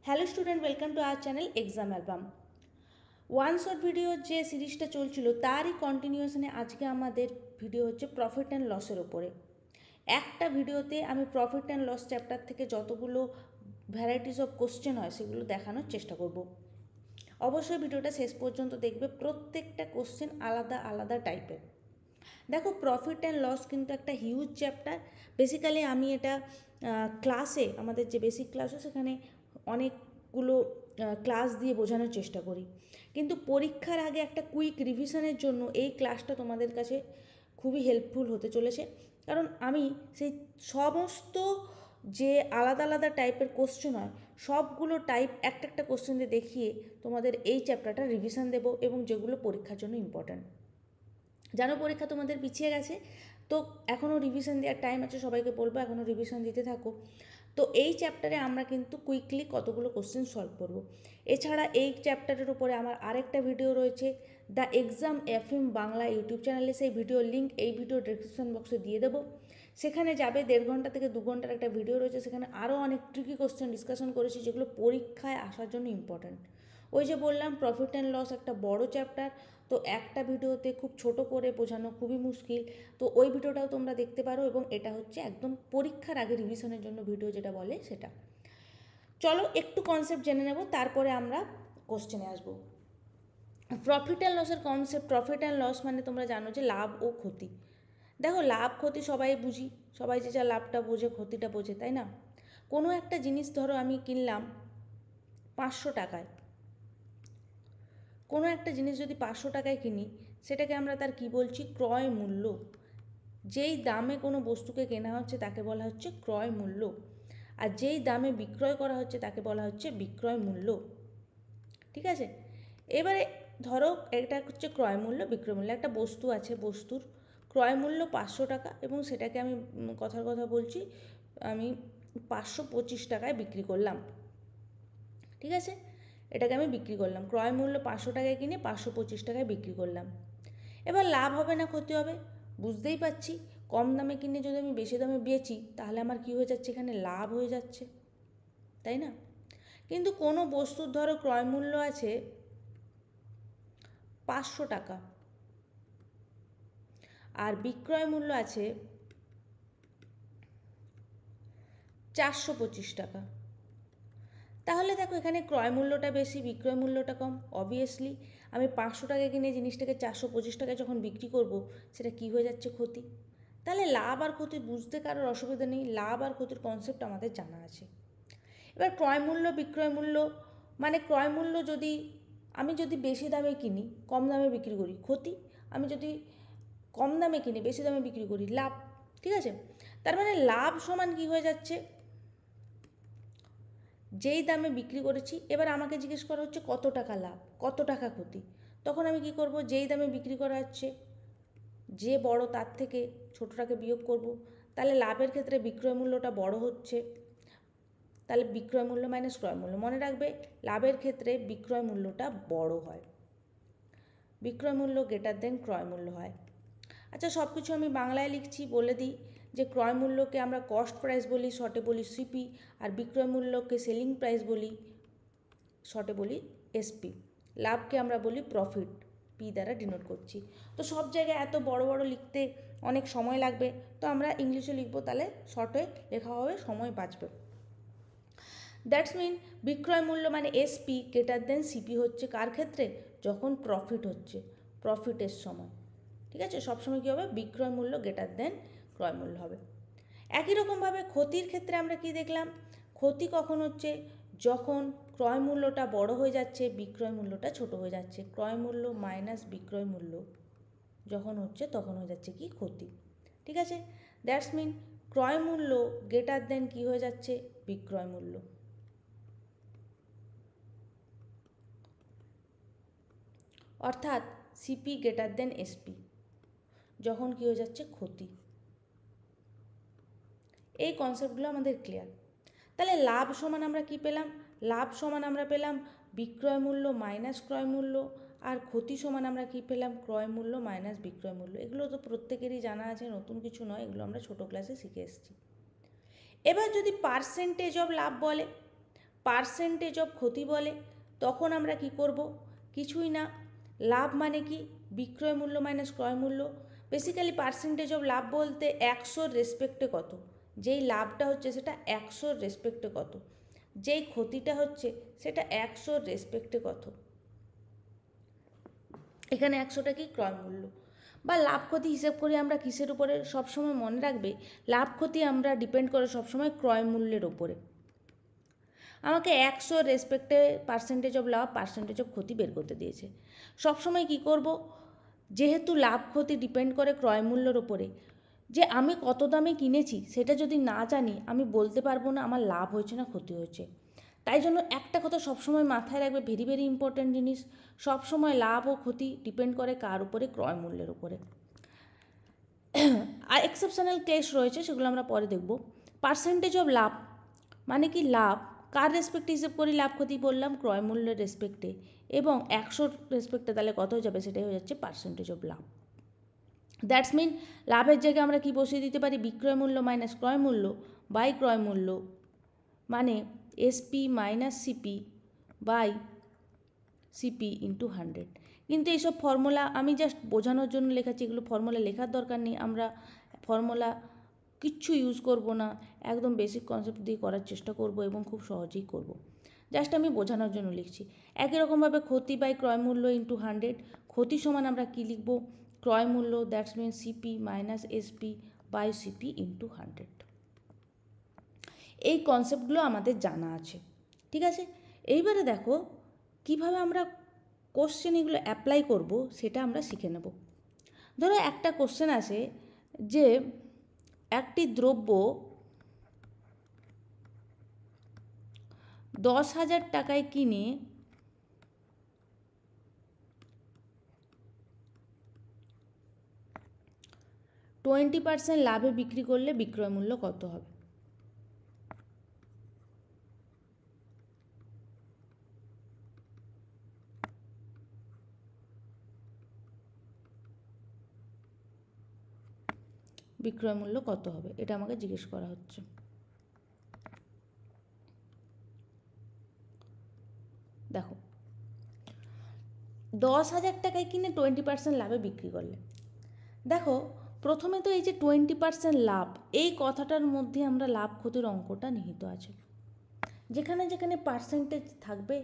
Hello student, welcome to our channel exam album. One shot video যে সিরিজটা চলছিল তারই কন্টিনিউশনে আজকে আমাদের ভিডিও হচ্ছে প্রফিট অ্যান্ড লসের ওপরে। একটা ভিডিওতে আমি প্রফিট অ্যান্ড লস চ্যাপ্টার থেকে যতগুলো ভ্যারাইটিস অফ কোশ্চেন হয় সেগুলো দেখানোর চেষ্টা করব। অবশ্যই ভিডিওটা শেষ পর্যন্ত দেখবে, প্রত্যেকটা কোশ্চেন আলাদা আলাদা টাইপের। দেখো, প্রফিট অ্যান্ড লস কিন্তু একটা হিউজ চ্যাপ্টার। বেসিক্যালি আমি এটা ক্লাসে, আমাদের যে বেসিক ক্লাস হয় সেখানে অনেকগুলো ক্লাস দিয়ে বোঝানোর চেষ্টা করি, কিন্তু পরীক্ষার আগে একটা কুইক রিভিশনের জন্য এই ক্লাসটা তোমাদের কাছে খুবই হেল্পফুল হতে চলেছে। কারণ আমি সেই সমস্ত যে আলাদা আলাদা টাইপের কোশ্চেন হয় সবগুলো টাইপ একটা একটা কোশ্চেন দিয়ে দেখিয়ে তোমাদের এই চ্যাপ্টারটা রিভিশন দেবো, এবং যেগুলো পরীক্ষার জন্য ইম্পর্ট্যান্ট। জানো পরীক্ষা তোমাদের পিছিয়ে গেছে, তো এখনও রিভিশন দেওয়ার টাইম আছে, সবাইকে বলবো এখনও রিভিশন দিতে থাকো। তো এই চ্যাপ্টারে আমরা কিন্তু কুইকলি কতগুলো কোশ্চেন সলভ করব। এছাড়া এই চ্যাপ্টারের উপরে আমার আরেকটা ভিডিও রয়েছে the exam FM Bangla YouTube চ্যানেলে, সেই ভিডিওর লিঙ্ক এই ভিডিও ডেসক্রিপশন বক্সে দিয়ে দেবো। সেখানে যাবে, 1.5 ঘন্টা থেকে 2 ঘন্টার একটা ভিডিও রয়েছে, সেখানে আরও অনেক ট্রিকি কোশ্চেন ডিসকাশন করেছি যেগুলো পরীক্ষায় আসার জন্য ইম্পর্ট্যান্ট। ওই যে বললাম প্রফিট অ্যান্ড লস একটা বড় চ্যাপ্টার, তো একটা ভিডিওতে খুব ছোট করে বোঝানো খুবই মুশকিল। তো ওই ভিডিওটাও তোমরা দেখতে পারো, এবং এটা হচ্ছে একদম পরীক্ষার আগে রিভিশনের জন্য ভিডিও যেটা বলে সেটা। চলো একটু কনসেপ্ট জেনে নেব, তারপরে আমরা কোশ্চেনে আসবো। প্রফিট অ্যান্ড লসের কনসেপ্ট, প্রফিট অ্যান্ড লস মানে তোমরা জানো যে লাভ ও ক্ষতি। দেখো, লাভ ক্ষতি সবাই বুঝি, সবাই যে যা লাভটা বোঝে ক্ষতিটা বোঝে, তাই না? কোনো একটা জিনিস ধরো আমি কিনলাম 500 টাকায়, কোনো একটা জিনিস যদি 500 টাকায় কিনি, সেটাকে আমরা তার কি বলছি? ক্রয় মূল্য। যেই দামে কোনো বস্তুকে কেনা হচ্ছে তাকে বলা হচ্ছে ক্রয় মূল্য, আর যেই দামে বিক্রয় করা হচ্ছে তাকে বলা হচ্ছে বিক্রয় মূল্য। ঠিক আছে, এবারে ধরো এটা হচ্ছে ক্রয় মূল্য, বিক্রয় মূল্য। একটা বস্তু আছে, বস্তুর ক্রয় মূল্য 500 টাকা, এবং সেটাকে আমি কথার কথা বলছি, আমি 525 টাকায় বিক্রি করলাম। ঠিক আছে, এটাকে আমি বিক্রি করলাম, ক্রয় মূল্য 500 টাকায় কিনে 525 টাকায় বিক্রি করলাম। এবার লাভ হবে না ক্ষতি হবে? বুঝতেই পারছি, কম দামে কিনে যদি আমি বেশি দামে বেচি তাহলে আমার কী হয়ে যাচ্ছে? এখানে লাভ হয়ে যাচ্ছে, তাই না? কিন্তু কোনো বস্তুর ধরো ক্রয় মূল্য আছে 500 টাকা আর বিক্রয় মূল্য আছে 425 টাকা, তাহলে দেখো এখানে ক্রয় মূল্যটা বেশি, বিক্রয় মূল্যটা কম। অবভিয়াসলি আমি 500 টাকায় কিনে জিনিসটাকে 425 টাকায় যখন বিক্রি করব, সেটা কী হয়ে যাচ্ছে? ক্ষতি। তাহলে লাভ আর ক্ষতি বুঝতে কারোর অসুবিধা নেই, লাভ আর ক্ষতির কনসেপ্ট আমাদের জানা আছে। এবার ক্রয় মূল্য বিক্রয় মূল্য মানে, ক্রয় মূল্য যদি আমি বেশি দামে কিনি কম দামে বিক্রি করি ক্ষতি, আমি যদি কম দামে কিনে বেশি দামে বিক্রি করি লাভ। ঠিক আছে, তার মানে লাভ সমান কী হয়ে যাচ্ছে? যেই দামে বিক্রি করেছি, এবার আমাকে জিজ্ঞেস করা হচ্ছে কত টাকা লাভ কত টাকা ক্ষতি। তখন আমি কি করব? যেই দামে বিক্রি করা হচ্ছে যে বড় তার থেকে ছোটটাকে বিয়োগ করব। তাহলে লাভের ক্ষেত্রে বিক্রয় মূল্যটা বড় হচ্ছে, তাহলে বিক্রয় মূল্য মাইনাস ক্রয় মূল্য। মনে রাখবে, লাভের ক্ষেত্রে বিক্রয় মূল্যটা বড় হয়, বিক্রয় মূল্য গ্রেটার দেন ক্রয় মূল্য হয়। আচ্ছা, সব কিছু আমি বাংলায় লিখছি, বলে দিই যে ক্রয় মূল্যকে আমরা কস্ট প্রাইস বলি, শর্টে বলি সিপি, আর বিক্রয় মূল্যকে সেলিং প্রাইস বলি, শর্টে বলি এসপি। লাভকে আমরা বলি প্রফিট, পি দ্বারা ডিনোট করছি। তো সব জায়গায় এত বড় বড় লিখতে অনেক সময় লাগবে, তো আমরা ইংলিশে লিখবো, তাহলে শর্টে লেখা হবে, সময় বাঁচবে। দ্যাটস মিন বিক্রয় মূল্য মানে এসপি গ্রেটার দেন সিপি হচ্ছে কার ক্ষেত্রে? যখন প্রফিট হচ্ছে, প্রফিটের সময়। ঠিক আছে, সবসময় কী হবে? বিক্রয় মূল্য গ্রেটার দেন ক্রয় মূল্য হবে। একই রকমভাবে ক্ষতির ক্ষেত্রে আমরা কি দেখলাম? ক্ষতি কখন হচ্ছে? যখন ক্রয় মূল্যটা বড় হয়ে যাচ্ছে, বিক্রয় মূল্যটা ছোট হয়ে যাচ্ছে। ক্রয় মূল্য মাইনাস বিক্রয় মূল্য যখন হচ্ছে, তখন হয়ে যাচ্ছে কি? ক্ষতি। ঠিক আছে, দ্যাটস মিন ক্রয় মূল্য গ্রেটার দেন কি হয়ে যাচ্ছে? বিক্রয় মূল্য। অর্থাৎ সিপি গ্রেটার দেন এসপি যখন কী হয়ে যাচ্ছে? ক্ষতি। এই কনসেপ্টগুলো আমাদের ক্লিয়ার। তাহলে লাভ সমান আমরা কি পেলাম? লাভ সমান আমরা পেলাম বিক্রয় মূল্য মাইনাস ক্রয় মূল্য, আর ক্ষতি সমান আমরা কি পেলাম? ক্রয় মূল্য মাইনাস বিক্রয় মূল্য। এগুলো তো প্রত্যেকেরই জানা আছে, নতুন কিছু নয়, এগুলো আমরা ছোটো ক্লাসে শিখে এসেছি। এবার যদি পার্সেন্টেজ অফ লাভ বলে, পার্সেন্টেজ অফ ক্ষতি বলে, তখন আমরা কি করব, কিছুই না, লাভ মানে কি বিক্রয় মূল্য মাইনাস ক্রয় মূল্য। বেসিক্যালি পার্সেন্টেজ অফ লাভ বলতে 100-র রেসপেক্টে কত, যেই লাভটা হচ্ছে সেটা 100-র রেসপেক্টে কত, যেই ক্ষতিটা হচ্ছে সেটা 100-র রেসপেক্টে কত। এখানে 100টা কি ক্রয় মূল্য বা লাভ ক্ষতি হিসেব করি আমরা কিসের উপরে, সবসময় মনে রাখবে লাভ ক্ষতি আমরা ডিপেন্ড করে সবসময় ক্রয় মূল্যের উপরে। আমাকে 100 রেসপেক্টে পার্সেন্টেজ অফ লাভ পার্সেন্টেজ অফ ক্ষতি বের করতে দিয়েছে। সবসময় কি করব, যেহেতু লাভ ক্ষতি ডিপেন্ড করে ক্রয় মূল্যের উপরে, যে আমি কত দামে কিনেছি সেটা যদি না জানি আমি বলতে পারবো না আমার লাভ হয়েছে না ক্ষতি হয়েছে। তাই জন্য একটা কথা সবসময় মাথায় রাখবে, ভেরি ভেরি ইম্পর্ট্যান্ট জিনিস, সবসময় লাভ ও ক্ষতি ডিপেন্ড করে কার উপরে, ক্রয় মূল্যের উপরে। আর এক্সেপশনাল কেস রয়েছে, সেগুলো আমরা পরে দেখব। পার্সেন্টেজ অফ লাভ মানে কি লাভ কার রেসপেক্টে হিসেব করি, লাভ ক্ষতি বললাম ক্রয় মূল্যের রেসপেক্টে, এবং 100 রেসপেক্টে, তাহলে কত হয়ে যাবে, সেটাই হয়ে যাচ্ছে পার্সেন্টেজ অফ লাভ। দ্যাটস মিন লাভের জায়গায় আমরা কি বসিয়ে দিতে পারি, বিক্রয় মূল্য মাইনাস ক্রয় মূল্য বাই ক্রয় মূল্য, মানে SP minus CP by CP into 100। কিন্তু এইসব ফর্মুলা আমি জাস্ট বোঝানোর জন্য লেখাচ্ছি, এগুলো ফর্মুলা লেখার দরকার নেই, আমরা ফর্মুলা কিচ্ছু ইউজ করব না, একদম বেসিক কনসেপ্ট দিয়ে করার চেষ্টা করব এবং খুব সহজেই করব, জাস্ট আমি বোঝানোর জন্য লিখছি। একই রকমভাবে ক্ষতি বাই ক্রয় মূল্য ইন্টু 100, ক্ষতি সমান আমরা কী লিখব, ক্রয় মূল্য, that's mean CP minus SP by CP into 100। এই কনসেপ্টগুলো আমাদের জানা আছে, ঠিক আছে। এইবারে দেখো কিভাবে আমরা কোশ্চেন এগুলো অ্যাপ্লাই করব সেটা আমরা শিখে নেব। ধরো একটা কোশ্চেন আসে যে একটি দ্রব্য 10,000 টাকায় কিনে 20% লাভে বিক্রি করলে বিক্রয় মূল্য কত হবে। বিক্রয় মূল্য কত হবে, এটা আমাকে জিজ্ঞেস করা হচ্ছে। দেখো 10,000 টাকায় কিনে 20% লাভে বিক্রি করলে, দেখো প্রথমে তো এই যে 20% লাভ, এই কথাটার মধ্যে আমরা লাভ ক্ষতির অঙ্কটা নিহিত আছে। যেখানে যেখানে পার্সেন্টেজ থাকবে,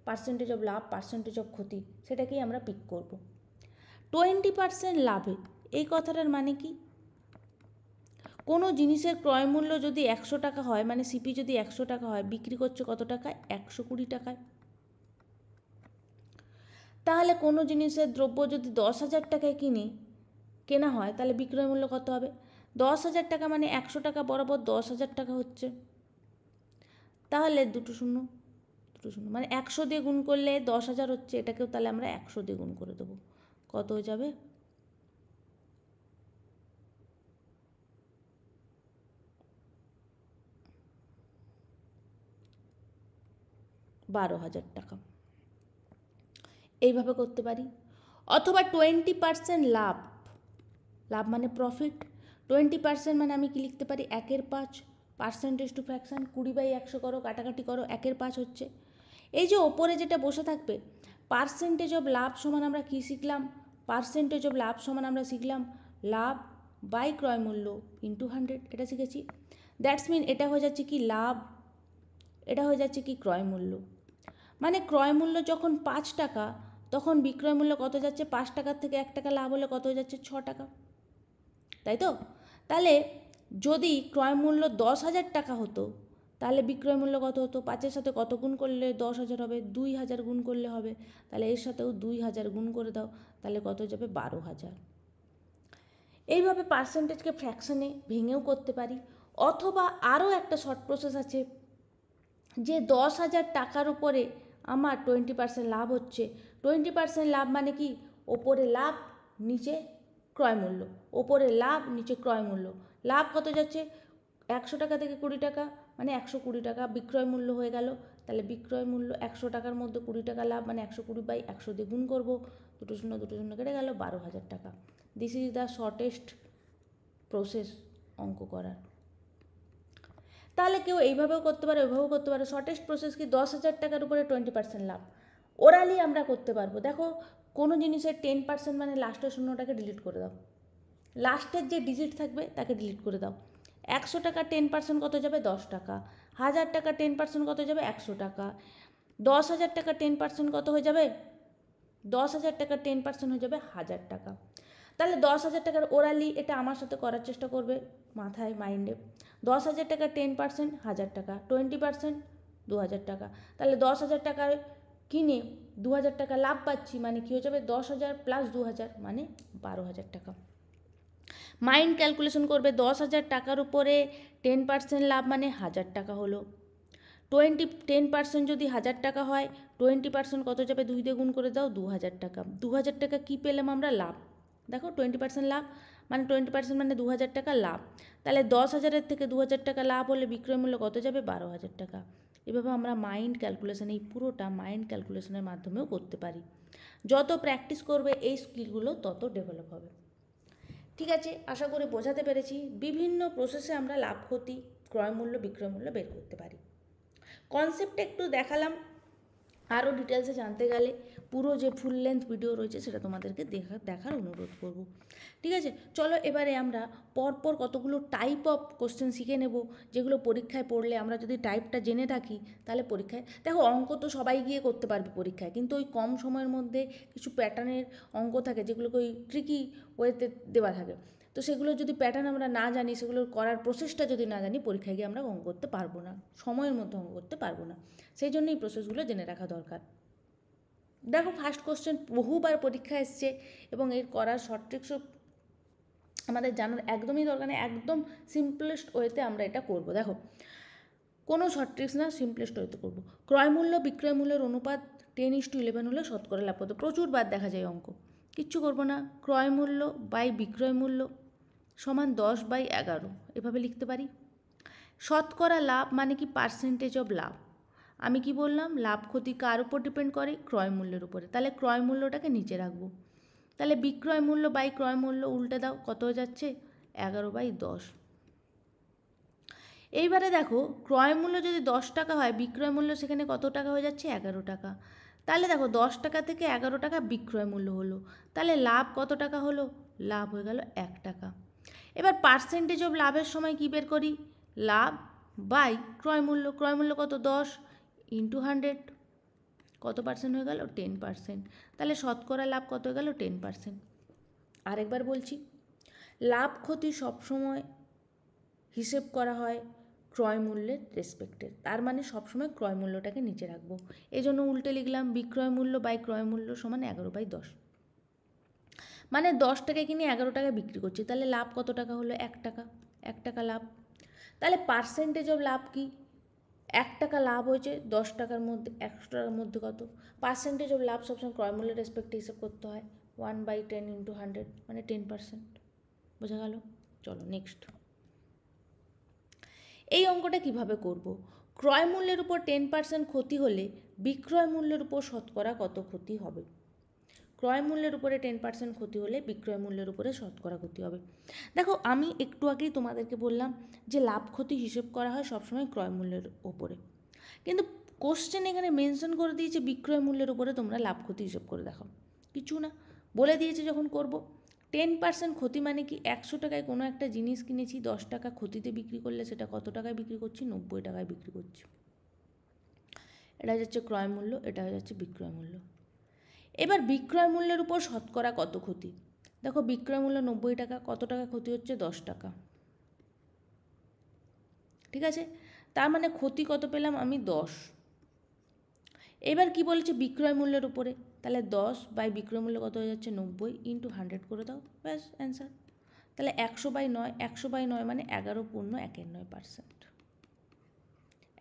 পার্সেন্টেজ অফ লাভ পার্সেন্টেজ অফ ক্ষতি, সেটাকেই আমরা পিক করব। 20% লাভে, এই কথাটার মানে কি, কোনো জিনিসের ক্রয় মূল্য যদি 100 টাকা হয়, মানে সিপি যদি 100 টাকা হয়, বিক্রি করছে কত টাকায়, 120 টাকায়। তাহলে কোনো জিনিসের দ্রব্য যদি 10,000 টাকায় কেনা হয়, তাহলে বিক্রয় মূল্য কত হবে, 10,000 টাকা, মানে 100 টাকা বরাবর 10,000 টাকা হচ্ছে। তাহলে দুটো শূন্য মানে 100 দিয়ে গুণ করলে 10,000 হচ্ছে, এটাকেও তাহলে আমরা 100 দিয়ে গুণ করে দেবো, কত হয়ে যাবে, 12,000 টাকা। এইভাবে করতে পারি। অথবা 20% লাভ, লাভ মানে প্রফিট, 20% মানে আমি কি লিখতে পারি, 1/5, পার্সেন্টেজ টু ফ্র্যাকশান, 20/100 করো, কাটাকাটি করো, 1/5 হচ্ছে। এই যে ওপরে যেটা বসে থাকবে, পার্সেন্টেজ অফ লাভ সমান আমরা কী শিখলাম, পার্সেন্টেজ অফ লাভ সমান আমরা শিখলাম লাভ বাই ক্রয় মূল্য ইন্টু 100, এটা শিখেছি। দ্যাটস মিন এটা হয়ে যাচ্ছে কি লাভ, এটা হয়ে যাচ্ছে কি ক্রয় মূল্য। মানে ক্রয় মূল্য যখন 5 টাকা, তখন বিক্রয় মূল্য কত যাচ্ছে, 5 টাকার থেকে 1 টাকা লাভ হলে কত হয়ে যাচ্ছে, 6 টাকা, তাই তো। তাহলে যদি ক্রয় মূল্য 10,000 টাকা হতো, তাহলে বিক্রয় মূল্য কত হতো, 5-এর সাথে কত গুণ করলে 10,000 হবে, 2,000 গুণ করলে হবে, তাহলে এর সাথেও 2,000 গুণ করে দাও, তাহলে কত হয়ে যাবে, 12,000। এইভাবে পার্সেন্টেজকে ফ্র্যাকশনে ভেঙেও করতে পারি। অথবা আরও একটা শর্ট প্রসেস আছে, যে 10,000 টাকার উপরে আমার 20% লাভ হচ্ছে, 20% লাভ মানে কি, ওপরে লাভ নিচে ক্রয় মূল্য, ওপরে লাভ নিচে ক্রয় মূল্য, লাভ কত যাচ্ছে, 100 টাকা থেকে 20 টাকা, মানে 120 টাকা বিক্রয় মূল্য হয়ে গেল। তাহলে বিক্রয় মূল্য 100 টাকার মধ্যে 20 টাকা লাভ, মানে 120/100 দিয়ে গুণ করবো, দুটো শূন্য কেটে গেল, 12,000 টাকা। This is the shortest process অঙ্ক করার। তাহলে কেউ এইভাবেও করতে পারে, ওইভাবেও করতে পারে। শর্টেস্ট প্রসেস কি 10,000 টাকার উপরে 20% লাভ, ওরালি আমরা করতে পারবো। দেখো কোনো জিনিসের 10% মানে লাস্টের শূন্যটাকে ডিলিট করে দাও, লাস্টের যে ডিজিট থাকবে তাকে ডিলিট করে দাও। 100 টাকা 10% কত যাবে? 10 টাকা। 1000 টাকা 10% কত যাবে? 100 টাকা। 10,000 টাকা 10% কত হয়ে যাবে? 10,000 টাকা 10% হয়ে যাবে 1000 টাকা। তাহলে 10,000 টাকার ওরালি, এটা আমার সাথে করার চেষ্টা করবে মাথায়, মাইন্ডে। 10,000 টাকা 10% 1000 টাকা, 20% 2,000 টাকা। তাহলে 10,000 টাকায় কিনে 2,000 টাকা লাভ পাচ্ছি, মানে কী হয়ে যাবে? 10,000 প্লাস 2,000 মানে 12,000 টাকা। মাইন্ড ক্যালকুলেশন করবে, 10,000 টাকার উপরে 10% লাভ মানে 1,000 টাকা হলো। 10% যদি 1,000 টাকা হয়, 20% কত যাবে? 2 দিয়ে গুণ করে দাও, 2,000 টাকা। 2,000 টাকা কী পেলাম আমরা? লাভ। দেখো 20% লাভ মানে 20% মানে 2,000 টাকা লাভ। তাহলে 10,000-এর থেকে 2,000 টাকা লাভ হলে বিক্রয় মূল্য কত যাবে? 12,000 টাকা। এভাবে আমরা মাইন্ড ক্যালকুলেশন, এই পুরোটা মাইন্ড ক্যালকুলেশনের মাধ্যমেও করতে পারি। যত প্র্যাকটিস করবে এই স্কিলগুলো তত ডেভেলপ হবে। ঠিক আছে, আশা করি বোঝাতে পেরেছি। বিভিন্ন প্রসেসে আমরা লাভ ক্ষতি, ক্রয় মূল্য, বিক্রয় মূল্য বের করতে পারি। কনসেপ্টটা একটু দেখালাম, আরও ডিটেলসে জানতে গেলে পুরো যে ফুল লেন্থ ভিডিও রয়েছে সেটা তোমাদেরকে দেখার অনুরোধ করব। ঠিক আছে, চলো এবারে আমরা পরপর কতগুলো টাইপ অফ কোশ্চেন শিখে নেব, যেগুলো পরীক্ষায় পড়লে আমরা যদি টাইপটা জেনে থাকি তাহলে পরীক্ষায়, দেখো অঙ্ক তো সবাই গিয়ে করতে পারবে পরীক্ষায়, কিন্তু ওই কম সময়ের মধ্যে কিছু প্যাটার্নের অঙ্ক থাকে যেগুলোকে ওই ট্রিকি ওয়েতে দেওয়া থাকে। তো সেগুলো যদি প্যাটার্ন আমরা না জানি, সেগুলোর করার প্রসেসটা যদি না জানি, পরীক্ষায় গিয়ে আমরা অঙ্ক করতে পারবো না, সময়ের মধ্যে অঙ্ক করতে পারবো না। সেই জন্য এই প্রসেসগুলো জেনে রাখা দরকার। দেখো ফার্স্ট কোশ্চেন বহুবার পরীক্ষা এসছে এবং এর করার শর্ট ট্রিক্সও আমাদের জানার একদমই দরকার নেই, একদম সিম্পলেস্ট ওয়েতে আমরা এটা করব। দেখো কোনো শর্ট ট্রিক্স না, সিম্পলেস্ট ওয়েতে করবো। ক্রয় মূল্য বিক্রয় মূল্যের অনুপাত 10:11 হলে শতকরা লাভ কত? প্রচুর বার দেখা যায় অঙ্ক, কিচ্ছু করবো না। ক্রয় মূল্য বাই বিক্রয় মূল্য সমান 10/11 এভাবে লিখতে পারি। শতকরা লাভ মানে কি? পার্সেন্টেজ অফ লাভ। আমি কি বললাম? লাভ ক্ষতি কার উপর ডিপেন্ড করে? ক্রয় মূল্যের উপরে। তাহলে ক্রয় মূল্যটাকে নিচে রাখবো। তাহলে বিক্রয় মূল্য বাই ক্রয় মূল্য উল্টে দাও, কত হয়ে যাচ্ছে? 11/10। এইবারে দেখো ক্রয় মূল্য যদি 10 টাকা হয়, বিক্রয় মূল্য সেখানে কত টাকা হয়ে যাচ্ছে? 11 টাকা। তাহলে দেখো 10 টাকা থেকে 11 টাকা বিক্রয় মূল্য হলো, তাহলে লাভ কত টাকা হলো? লাভ হয়ে গেল 1 টাকা। এবার পার্সেন্টেজ অফ লাভের সময় কী বের করি? লাভ বাই ক্রয় মূল্য। ক্রয় মূল্য কত? 10 ইন্টু 100, কত পার্সেন্ট হয়ে গেল? 10%। তাহলে শতকরা লাভ কত হয়ে গেল? 10%। আরেকবার বলছি, লাভ ক্ষতি সবসময় হিসেব করা হয় ক্রয় মূল্যের রেসপেক্টে, তার মানে সবসময় ক্রয় মূল্যটাকে নিচে রাখবো। এই জন্য উল্টে লিখলাম বিক্রয় মূল্য বাই ক্রয় মূল্য সমান 11/10। মানে 10 টাকায় কিনে 11 টাকায় বিক্রি করছি, তাহলে লাভ কত টাকা হলো? 1 টাকা। 1 টাকা লাভ। তাহলে পার্সেন্টেজ অফ লাভ কি? 1 টাকা লাভ হয়েছে 10 টাকার মধ্যে, 100 টাকার মধ্যে কত? পার্সেন্টেজ অফ লাভ সবসময় ক্রয় মূল্যের রেসপেক্টে হিসেব করতে হয়। 1/10 ইন্টু 100 মানে 10%। বোঝা গেল? চলো নেক্সট। এই অঙ্কটা কিভাবে করব? ক্রয় মূল্যের উপর 10% ক্ষতি হলে বিক্রয় মূল্যের উপর শতকরা কত ক্ষতি হবে? ক্রয় মূল্যের উপরে 10% ক্ষতি হলে বিক্রয় মূল্যের উপরে শতকরা ক্ষতি হবে। দেখো আমি একটু আগেই তোমাদেরকে বললাম যে লাভ ক্ষতি হিসেব করা হয় সবসময় ক্রয় মূল্যের ওপরে, কিন্তু কোশ্চেন এখানে মেনশন করে দিয়েছে বিক্রয় মূল্যের উপরে তোমরা লাভ ক্ষতি হিসেব করে দেখো। কিছু না, বলে দিয়েছে যখন করব। 10% ক্ষতি মানে কি? 100 টাকায় কোনো একটা জিনিস কিনেছি, 10 টাকা ক্ষতিতে বিক্রি করলে সেটা কত টাকায় বিক্রি করছি? 90 টাকায় বিক্রি করছি। এটা হচ্ছে ক্রয় মূল্য, এটা হয়ে যাচ্ছে বিক্রয় মূল্য। এবার বিক্রয় মূল্যের উপর শতকরা কত ক্ষতি? দেখো বিক্রয় মূল্য 90 টাকা, কত টাকা ক্ষতি হচ্ছে? 10 টাকা। ঠিক আছে, তার মানে ক্ষতি কত পেলাম আমি? 10। এবার কি বলেছে? বিক্রয় মূল্যের উপরে, তাহলে 10 বাই বিক্রয় মূল্য কত হয়ে যাচ্ছে? 90 ইন্টু 100 করে দাও, ব্যাস অ্যান্সার। তাহলে 100/9, 100/9 মানে 11.91%।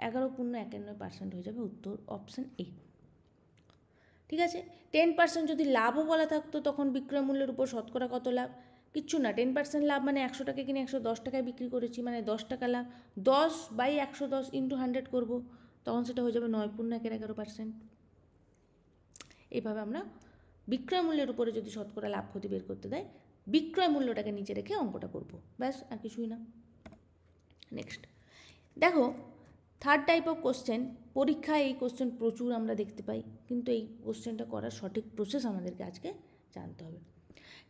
11.91% হয়ে যাবে উত্তর, অপশান এ। ঠিক আছে, 10% যদি লাভও বলা থাকতো তখন বিক্রয় মূল্যের উপর শতকরা কত লাভ? কিচ্ছু না, 10% লাভ মানে 100 টাকা কিনে 110 টাকায় বিক্রি করেছি, মানে 10 টাকা লাভ। 10/110 ইন্টু 100 করবো, তখন সেটা হয়ে যাবে 9.11%। এইভাবে আমরা বিক্রয় মূল্যের উপরে যদি শতকরা লাভ ক্ষতি বের করতে দেয়, বিক্রয় মূল্যটাকে নিচে রেখে অঙ্কটা করবো, ব্যাস আর কিছুই না। দেখো থার্ড টাইপ অফ কোশ্চেন, পরীক্ষায় এই কোশ্চেন প্রচুর আমরা দেখতে পাই, কিন্তু এই কোশ্চেনটা করার সঠিক প্রসেস আমাদেরকে আজকে জানতে হবে।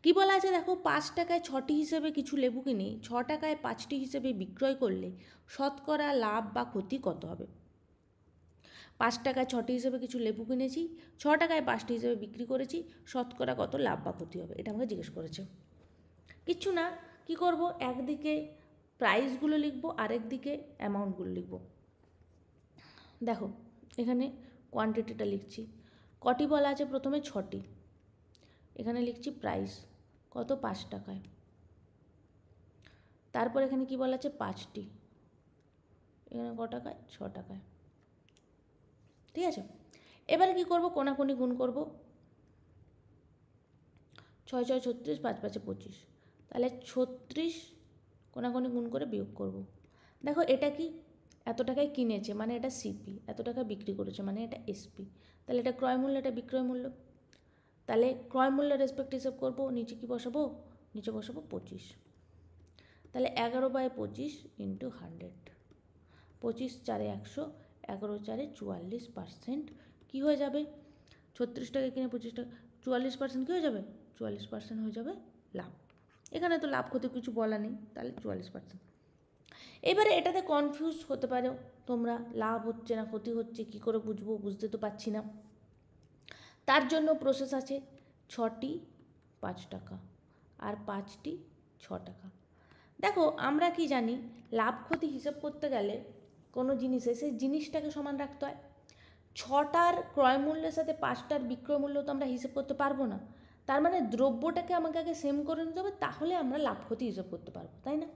কী বলা আছে দেখো, 5 টাকায় 6টি হিসেবে কিছু লেবু কিনে 6 টাকায় 5টি হিসেবে বিক্রয় করলে শতকরা লাভ বা ক্ষতি কত হবে। 5 টাকায় 6টি হিসেবে কিছু লেবু কিনেছি, 6 টাকায় 5টি হিসেবে বিক্রি করেছি, শতকরা কত লাভ বা ক্ষতি হবে, এটা আমাকে জিজ্ঞেস করেছে। কিচ্ছু না, কি করব, একদিকে প্রাইসগুলো লিখব, আরেকদিকে অ্যামাউন্টগুলো লিখব। দেখো এখানে কোয়ান্টিটিটা লিখছি, কটি বলা আছে, প্রথমে 6টি, এখানে লিখছি প্রাইস কত, 5 টাকায়। তারপর এখানে কি বলা আছে, 5টি, এখানে ক টাকায়, 6 টাকায়। ঠিক আছে, এবারে কি করব, কোনাকুনি গুণ করব, 6 6 36, 5 5 25, তাহলে 36 কোনাকুনি গুণ করে বিয়োগ করব। দেখো এটা কি, এত টাকায় কিনেছে মানে এটা সিপি, এত টাকায় বিক্রি করেছে মানে এটা এসপি, তাহলে এটা ক্রয় মূল্য, এটা বিক্রয় মূল্য। তাহলে ক্রয় মূল্যের রেসপেক্ট হিসাব করবো, নিচে কি বসাবো, নিচে বসাবো 25, তাহলে 11/25 ইন্টু 100, 25 4 100, 11 4 44%, কী হয়ে যাবে, 36 টাকা কিনে 25 টাকা, 44% কী হয়ে যাবে, 44% হয়ে যাবে লাভ। এখানে তো লাভ ক্ষতি কিছু বলা নেই, তাহলে 44%। এবারে এটাতে কনফিউজ হতে পারো তোমরা, লাভ হচ্ছে না ক্ষতি হচ্ছে, কী করে বুঝবো, বুঝতে তো পারছি না। তার জন্য প্রসেস আছে, 6টি 5 টাকা আর 5টি 6 টাকা। দেখো আমরা কি জানি, লাভ ক্ষতি হিসাব করতে গেলে কোনো জিনিসে সেই জিনিসটাকে সমান রাখতে হয়। 6টার ক্রয় মূল্যের সাথে 5টার বিক্রয় মূল্য তো আমরা হিসেব করতে পারবো না, তার মানে দ্রব্যটাকে আমাকে আগে সেম করে নিতে হবে, তাহলে আমরা লাভ ক্ষতি হিসাব করতে পারবো, তাই না।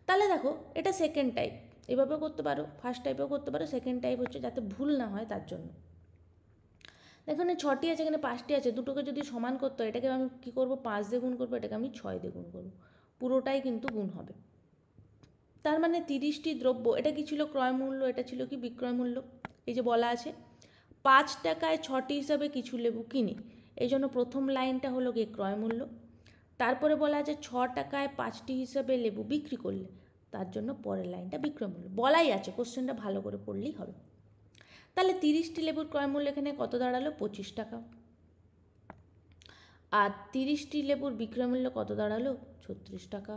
তাহলে দেখো এটা সেকেন্ড টাইপ, এভাবেও করতে পারো, ফার্স্ট টাইপেও করতে পারো, সেকেন্ড টাইপ হচ্ছে যাতে ভুল না হয় তার জন্য। দেখো এখানে 6টি আছে, এখানে 5টি আছে, দুটোকে যদি সমান করতে হয়, এটাকে আমি কী করবো, 5 দিয়ে গুণ করবো, এটাকে আমি 6 দিয়ে গুণ করবো, পুরোটাই কিন্তু গুণ হবে। তার মানে 30টি দ্রব্য, এটা কি ছিল ক্রয় মূল্য, এটা ছিল কি বিক্রয় মূল্য। এই যে বলা আছে 5 টাকায় 6টি হিসাবে কিছু লেবু কিনে, এই জন্য প্রথম লাইনটা হলো গিয়ে ক্রয় মূল্য। তারপরে বলা আছে 6 টাকায় 5টি হিসাবে লেবু বিক্রি করলে, তার জন্য পরের লাইনটা বিক্রয় মূল্য। বলাই আছে, কোশ্চেনটা ভালো করে পড়লেই হবে। তাহলে 30টি লেবুর ক্রয় মূল্য এখানে কত দাঁড়ালো, 25 টাকা, আর 30টি লেবুর বিক্রয় মূল্য কত দাঁড়ালো, 36 টাকা।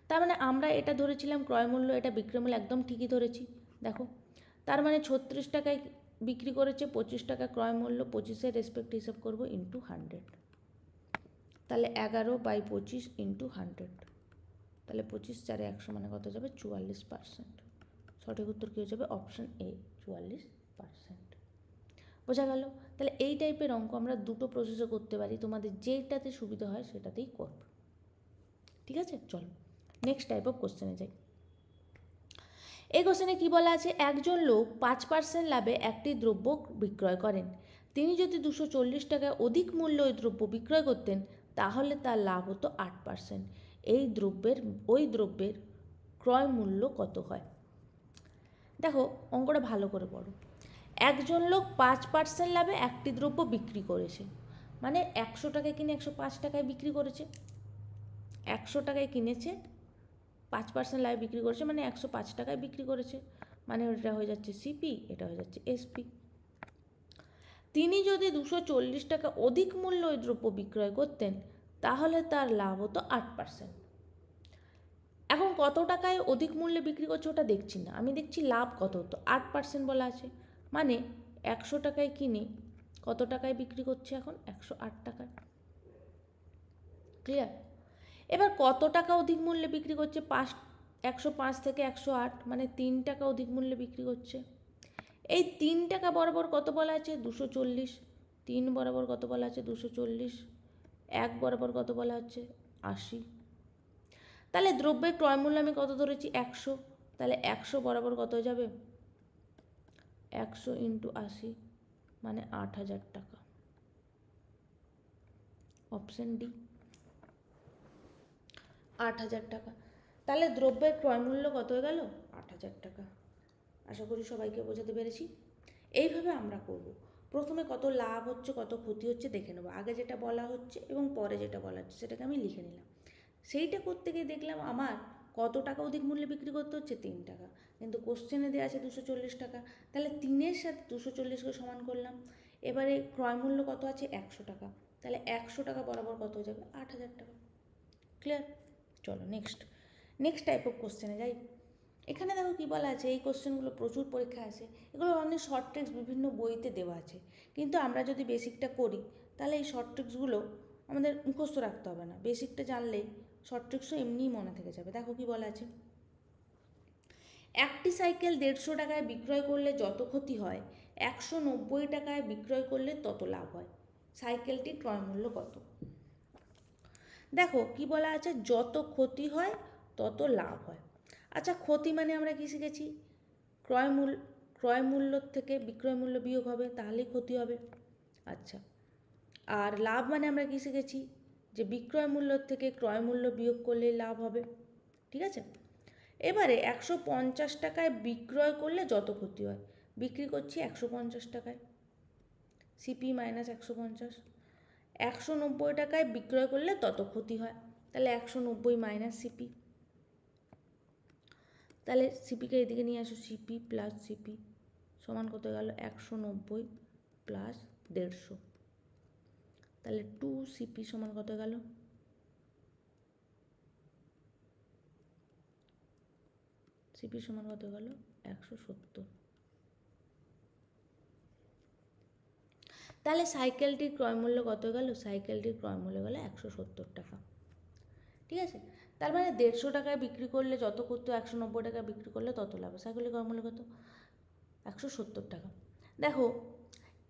তার মানে আমরা এটা ধরেছিলাম ক্রয় মূল্য, এটা বিক্রয় মূল্য, একদম ঠিকই ধরেছি। দেখো তার মানে 36 টাকায় বিক্রি করেছে, 25 টাকা ক্রয় মূল্য, 25-এর রেসপেক্ট হিসাব করবো ইন্টু 100, তাহলে 11/25 ইন্টু 100, তাহলে 25 4 100 মানে কত যাবে, 44%। সঠিক উত্তর কী হয়ে যাবে, অপশান এ, 44%। বোঝা গেল। তাহলে এই টাইপের অঙ্ক আমরা দুটো প্রসেসে করতে পারি, তোমাদের যেটাতে সুবিধা হয় সেটাতেই করবে। ঠিক আছে, চলো নেক্সট টাইপ অফ কোশ্চেনে যাই। এই কোশ্চেনে কী বলা আছে, একজন লোক 5% লাভে একটি দ্রব্য বিক্রয় করেন। তিনি যদি 240 টাকায় অধিক মূল্য ওই দ্রব্য বিক্রয় করতেন, তাহলে তার লাভ হতো 8%। ওই দ্রব্যের ক্রয় মূল্য কত হয়। দেখো অঙ্কটা ভালো করে পড়ো। একজন লোক 5% লাভে একটি দ্রব্য বিক্রি করেছে, মানে 100 টাকায় কিনে 105 টাকায় বিক্রি করেছে। 100 টাকায় কিনেছে, 5% লাভে বিক্রি করেছে, মানে 105 টাকায় বিক্রি করেছে, মানে এটা হয়ে যাচ্ছে সিপি, এটা হয়ে যাচ্ছে এসপি। তিনি যদি 240 টাকা অধিক মূল্য ওই দ্রব্য বিক্রয় করতেন, তাহলে তার লাভ হতো 8%। এখন কত টাকায় অধিক মূল্যে বিক্রি করছে ওটা দেখছি না, আমি দেখছি লাভ কত হতো, 8% বলা আছে, মানে 100 টাকায় কিনে কত টাকায় বিক্রি করছে, এখন 108 টাকায়। ক্লিয়ার। এবার কত টাকা অধিক মূল্যে বিক্রি করছে, 105 থেকে 108, মানে 3 টাকা অধিক মূল্যে বিক্রি করছে। এই 3 টাকা বরাবর কত বলা আছে, 240, 3 বরাবর কত বলা আছে, 240, 1 বরাবর কত বলা হচ্ছে, 80। তাহলে দ্রব্যের ক্রয় মূল্য আমি কত ধরেছি, 100, তাহলে 100 বরাবর কত হয়ে যাবে, 100 ইন্টু 80, মানে 8000 টাকা। অপশান ডি, 8000 টাকা। তাহলে দ্রব্যের ক্রয় মূল্য কত হয়ে গেল, 8000 টাকা। আশা করি সবাইকে বোঝাতে পেরেছি। এইভাবে আমরা করব, প্রথমে কত লাভ হচ্ছে কত ক্ষতি হচ্ছে দেখে নেবো, আগে যেটা বলা হচ্ছে এবং পরে যেটা বলা হচ্ছে সেটাকে আমি লিখে নিলাম। সেইটা করতে গিয়ে দেখলাম আমার কত টাকা অধিক মূল্যে বিক্রি করতে হচ্ছে? 3 টাকা। কিন্তু কোশ্চেনে দেওয়া আছে 240 টাকা, তাহলে 3-এর সাথে 240কে সমান করলাম। এবারে ক্রয় মূল্য কত আছে? 100 টাকা, তাহলে 100 টাকা বরাবর কত হয়ে যাবে? 8000 টাকা। ক্লিয়ার? চলো নেক্সট টাইপ অফ কোশ্চেনে যাই। এখানে দেখো কী বলা আছে, এই কোশ্চেনগুলো প্রচুর পরীক্ষায় আসে, এগুলো অনেক শর্ট ট্রিক্স বিভিন্ন বইতে দেওয়া আছে, কিন্তু আমরা যদি বেসিকটা করি তাহলে এই শর্ট ট্রিক্সগুলো আমাদের মুখস্থ রাখতে হবে না, বেসিকটা জানলেই শর্ট ট্রিক্সও এমনিই মনে থেকে যাবে। দেখো কী বলা আছে, একটি সাইকেল 150 টাকায় বিক্রয় করলে যত ক্ষতি হয় 190 টাকায় বিক্রয় করলে তত লাভ হয়, সাইকেলটির ক্রয় মূল্য কত? দেখো কি বলা আছে, যত ক্ষতি হয় তত লাভ হয়। আচ্ছা, ক্ষতি মানে আমরা কি শিখেছি? ক্রয় মূল্য থেকে বিক্রয় মূল্য বিয়োগ হবে, তাহলেই ক্ষতি হবে। আচ্ছা, আর লাভ মানে আমরা কি শিখেছি? যে বিক্রয় মূল্য থেকে ক্রয় মূল্য বিয়োগ করলেই লাভ হবে। ঠিক আছে, এবারে 150 টাকায় বিক্রয় করলে যত ক্ষতি হয়, বিক্রি করছি 150 টাকায়, সিপি মাইনাস 150, 190 টাকায় বিক্রয় করলে তত ক্ষতি হয়, তাহলে 190 মাইনাস সিপি, তাহলে সিপিকে এদিকে নিয়ে আসো, সিপি প্লাস সিপি সমান কত গেল? 190 প্লাস 150, তাহলে 2 সিপি সমান কত গেল? সিপি সমান কত গেল? 170। তাহলে সাইকেলটির ক্রয় মূল্য কত গেল? সাইকেলটির ক্রয় মূল্য গেল 170 টাকা। ঠিক আছে, তার মানে 150 টাকায় বিক্রি করলে যত করতো 190 টাকায় বিক্রি করলে তত লাভ। সাইকেলের ক্রয় মূল্য কত? 170 টাকা। দেখো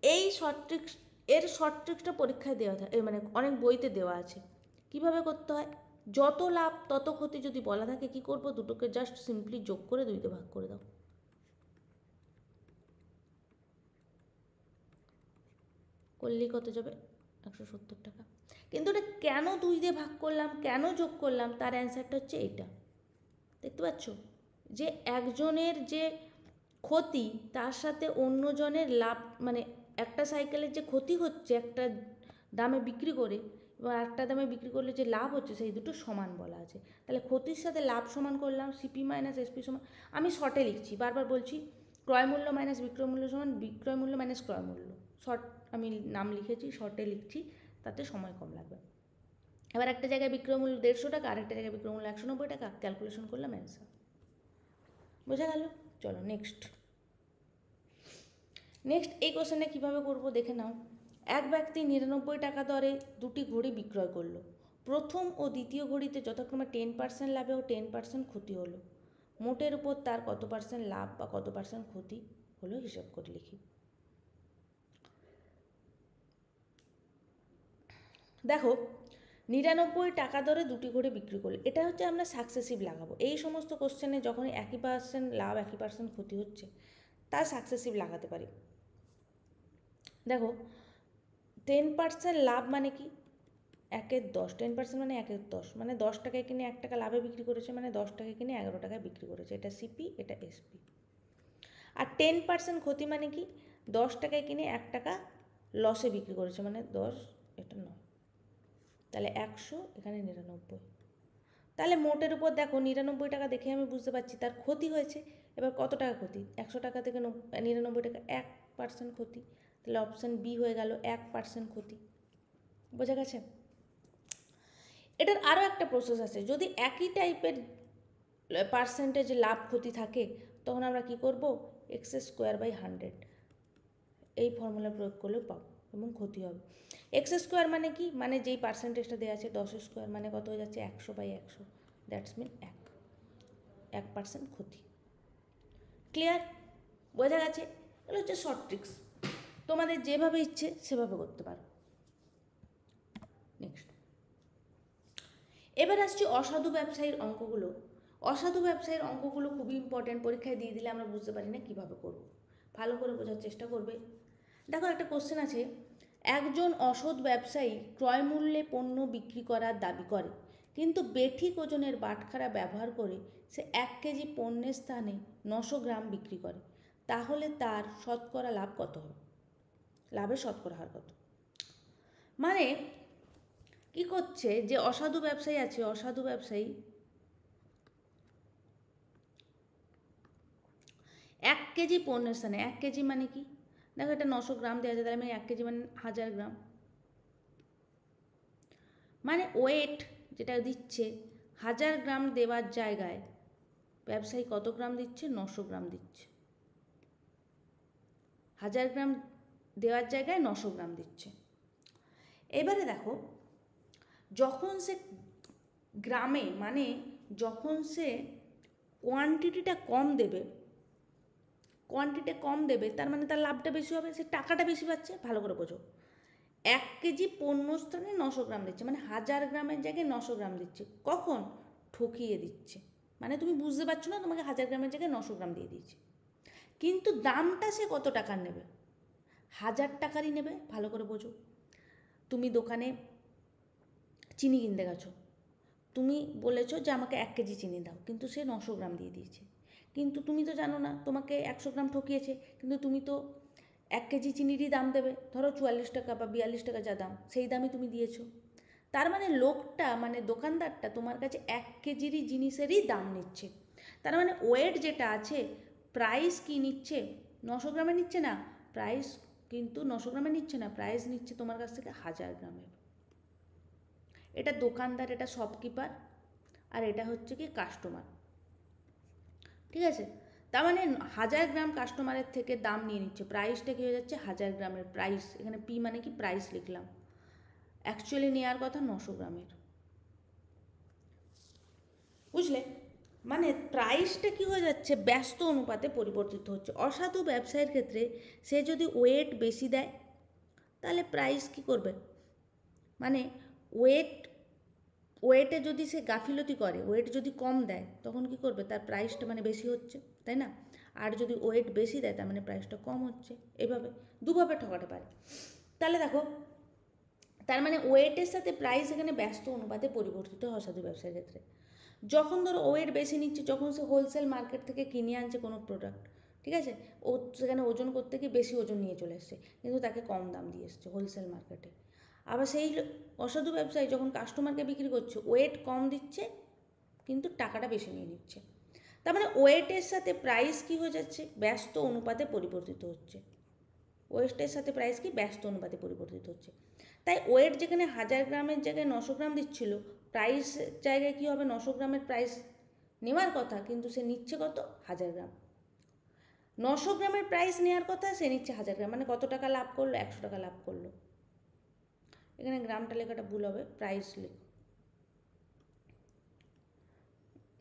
এই শর্ট ট্রিক্সটা পরীক্ষায় দেওয়া থাকে, মানে অনেক বইতে দেওয়া আছে। কিভাবে করতে হয়? যত লাভ তত ক্ষতি যদি বলা থাকে, কি করব? দুটোকে জাস্ট সিম্পলি যোগ করে 2 ভাগ করে দাও, করলেই কত যাবে? 170 টাকা। কিন্তু এটা কেন 2 ভাগ করলাম, কেন যোগ করলাম, তার অ্যান্সারটা হচ্ছে এইটা। দেখতে পাচ্ছ যে একজনের যে ক্ষতি তার সাথে অন্যজনের লাভ, মানে একটা সাইকেলের যে ক্ষতি হচ্ছে একটা দামে বিক্রি করে এবং একটা দামে বিক্রি করলে যে লাভ হচ্ছে, সেই দুটো সমান বলা আছে। তাহলে ক্ষতির সাথে লাভ সমান করলাম, সিপি মাইনাস এসপি সমান, আমি শর্টে লিখছি, বারবার বলছি, ক্রয় মূল্য মাইনাস বিক্রয় মূল্য সমান বিক্রয় মূল্য মাইনাস ক্রয় মূল্য। শর্ট আমি নাম লিখেছি, শর্টে লিখছি, তাতে সময় কম লাগবে। এবার একটা জায়গায় বিক্রয় মূল্য 150 টাকা, আর একটা জায়গায় বিক্রয় মূল্য 190 টাকা, ক্যালকুলেশন করলাম, অ্যান্সার বোঝা গেল। চলো নেক্সট এই কোশ্চেনে কীভাবে করবো দেখে নাও। এক ব্যক্তি 99 টাকা দরে 2টি ঘড়ি বিক্রয় করলো। প্রথম ও দ্বিতীয় ঘড়িতে যথাক্রমে 10% লাভে ও 10% ক্ষতি হলো। মোটের উপর তার কত পার্সেন্ট লাভ বা কত পার্সেন্ট ক্ষতি হলো হিসাব করে লিখি। দেখো 99 টাকা দরে 2টি ঘড়ি বিক্রি করলে, এটা হচ্ছে আমরা সাকসেসিভ লাগাবো। এই সমস্ত কোশ্চেনে যখন 1% লাভ 1% ক্ষতি হচ্ছে, তার সাকসেসিভ লাগাতে পারি। দেখো 10% লাভ মানে কি? 1/10, 10% মানে 1/10, মানে 10 টাকায় কিনে 1 টাকা লাভে বিক্রি করেছে, মানে 10 টাকায় কিনে 11 টাকায় বিক্রি করেছে, এটা সিপি, এটা এসপি। আর 10% ক্ষতি মানে কি? 10 টাকায় কিনে 1 টাকা লসে বিক্রি করেছে, মানে 10, এটা 9, তাহলে 100, এখানে 99। তাহলে মোটের উপর দেখো 99 টাকা দেখে আমি বুঝতে পারছি তার ক্ষতি হয়েছে। এবার কত টাকা ক্ষতি? 100 টাকা থেকে 99 টাকা, 1% ক্ষতি, তাহলে অপশান বি হয়ে গেল 1% ক্ষতি। বোঝা গেছে? এটার আরও একটা প্রসেস আছে, যদি একই টাইপের পার্সেন্টেজ লাভ ক্ষতি থাকে, তখন আমরা কি করব? x²/100 এই ফর্মুলা প্রয়োগ করলেও পাবো এবং ক্ষতি হবে। x² মানে কি? মানে যেই পার্সেন্টেজটা দেওয়া আছে 10² মানে কত হয়ে যাচ্ছে? 100/100, দ্যাটস মিন 1% ক্ষতি। ক্লিয়ার? বোঝা গেছে? এগুলো হচ্ছে শর্ট ট্রিক্স, তোমাদের যেভাবে ইচ্ছে সেভাবে করতে পারো। নেক্সট এবার আসছি অসাধু ব্যবসায়ীর অঙ্কগুলো। অসাধু ব্যবসায়ীর অঙ্কগুলো খুবই ইম্পর্ট্যান্ট, পরীক্ষায় দিয়ে দিলে আমরা বুঝতে পারি না কীভাবে করব, ভালো করে বোঝার চেষ্টা করবে। দেখো একটা কোশ্চেন আছে, একজন অসৎ ব্যবসায়ী ক্রয় মূল্যে পণ্য বিক্রি করার দাবি করে, কিন্তু বেঠিক ওজনের বাটখারা ব্যবহার করে সে 1 কেজি পণ্যের স্থানে 900 গ্রাম বিক্রি করে, তাহলে তার শতকরা লাভ কত হবে? লাভের শতকরা হার কত? মানে কি করছে, যে অসাধু ব্যবসায়ী আছে, অসাধু ব্যবসায়ী কেজি পণ্যের স্থানে 1 কেজি মানে কি, দেখো এটা 900 গ্রাম দেওয়া আছে, তাহলে আমি 1 কেজি মানে 1000 গ্রাম, মানে ওয়েট যেটা দিচ্ছে 1000 গ্রাম দেওয়ার জায়গায় ব্যবসায়ী কত গ্রাম দিচ্ছে, 900 গ্রাম দিচ্ছে। 1000 গ্রাম দেওয়ার জায়গায় 900 গ্রাম দিচ্ছে। এবারে দেখো যখন সে গ্রামে মানে যখন সে কোয়ান্টিটিটা কম দেবে, তার মানে তার লাভটা বেশি হবে, সে টাকাটা বেশি পাচ্ছে। ভালো করে বোঝো, 1 কেজি পণ্য স্থানে 900 গ্রাম দিচ্ছে, মানে 1000 গ্রামের জায়গায় 900 গ্রাম দিচ্ছে। কখন? ঠকিয়ে দিচ্ছে, মানে তুমি বুঝতে পারছো না, তোমাকে 1000 গ্রামের জায়গায় 900 গ্রাম দিয়ে দিচ্ছে, কিন্তু দামটা সে কত টাকার নেবে, 1000 টাকারই নেবে। ভালো করে বোঝো, তুমি দোকানে চিনি কিনতে গেছো, তুমি বলেছো যে আমাকে 1 কেজি চিনি দাও, কিন্তু সে 900 গ্রাম দিয়ে দিয়েছে, কিন্তু তুমি তো জানো না, তোমাকে 100 গ্রাম ঠকিয়েছে, কিন্তু তুমি তো 1 কেজি চিনিরই দাম দেবে, ধরো 44 টাকা বা 42 টাকা যা দাম, সেই দামই তুমি দিয়েছো। তার মানে লোকটা মানে দোকানদারটা তোমার কাছে 1 কেজিরই জিনিসেরই দাম নিচ্ছে। তার মানে ওয়েট যেটা আছে, প্রাইস কি নিচ্ছে, 900 গ্রামে নিচ্ছে না, প্রাইস কিন্তু 900 গ্রামে নিচ্ছে না, প্রাইস নিচ্ছে তোমার কাছ থেকে 1000 গ্রামের। এটা দোকানদার, এটা শপকিপার, আর এটা হচ্ছে কি কাস্টমার, ঠিক আছে। তার মানে 1000 গ্রাম কাস্টমারের থেকে দাম নিয়ে নিচ্ছে, প্রাইসটা কী হয়ে যাচ্ছে 1000 গ্রামের প্রাইস, এখানে পি মানে কি প্রাইস লিখলাম, অ্যাকচুয়ালি নেওয়ার কথা 900 গ্রামের, বুঝলে। মানে প্রাইসটা কী হয়ে যাচ্ছে, ব্যস্ত অনুপাতে পরিবর্তিত হচ্ছে। অসাধু ব্যবসায়ের ক্ষেত্রে সে যদি ওয়েট বেশি দেয় তাহলে প্রাইস কী করবে, মানে ওয়েটে যদি সে গাফিলতি করে, ওয়েট যদি কম দেয় তখন কি করবে, তার প্রাইসটা মানে বেশি হচ্ছে, তাই না। আর যদি ওয়েট বেশি দেয় তার মানে প্রাইসটা কম হচ্ছে, এভাবে দুভাবে ঠকাতে পারে। তাহলে দেখো, তার মানে ওয়েটের সাথে প্রাইস এখানে ব্যস্ত অনুপাতে পরিবর্তিত হয় অসাধু ব্যবসার ক্ষেত্রে। যখন ধরো ওয়েট বেশি নিচ্ছে, যখন সে হোলসেল মার্কেট থেকে কিনে আনছে কোনো প্রোডাক্ট, ঠিক আছে, ও সেখানে ওজন করতে গিয়ে বেশি ওজন নিয়ে চলে এসছে, কিন্তু তাকে কম দাম দিয়ে এসছে হোলসেল মার্কেটে। আবার সেই অসাধু ব্যবসায়ী যখন কাস্টমারকে বিক্রি করছে, ওয়েট কম দিচ্ছে কিন্তু টাকাটা বেশি নিয়ে নিচ্ছে। তার মানে ওয়েটের সাথে প্রাইস কী হয়ে যাচ্ছে, ব্যস্ত অনুপাতে পরিবর্তিত হচ্ছে। ওয়েটের সাথে প্রাইস কি ব্যস্ত অনুপাতে পরিবর্তিত হচ্ছে। তাই ওয়েট যেখানে 1000 গ্রামের জায়গায় 900 গ্রাম দিচ্ছিল, প্রাইস জায়গায় কী হবে, 900 গ্রামের প্রাইস নেওয়ার কথা, কিন্তু সে নিচ্ছে কত, 1000 গ্রাম। 900 গ্রামের প্রাইস নেওয়ার কথা, সে নিচ্ছে 1000 গ্রাম, মানে কত টাকা লাভ করলো, 100 টাকা লাভ করলো। এখানে গ্রামটা লেখাটা ভুল হবে, প্রাইস লেখো,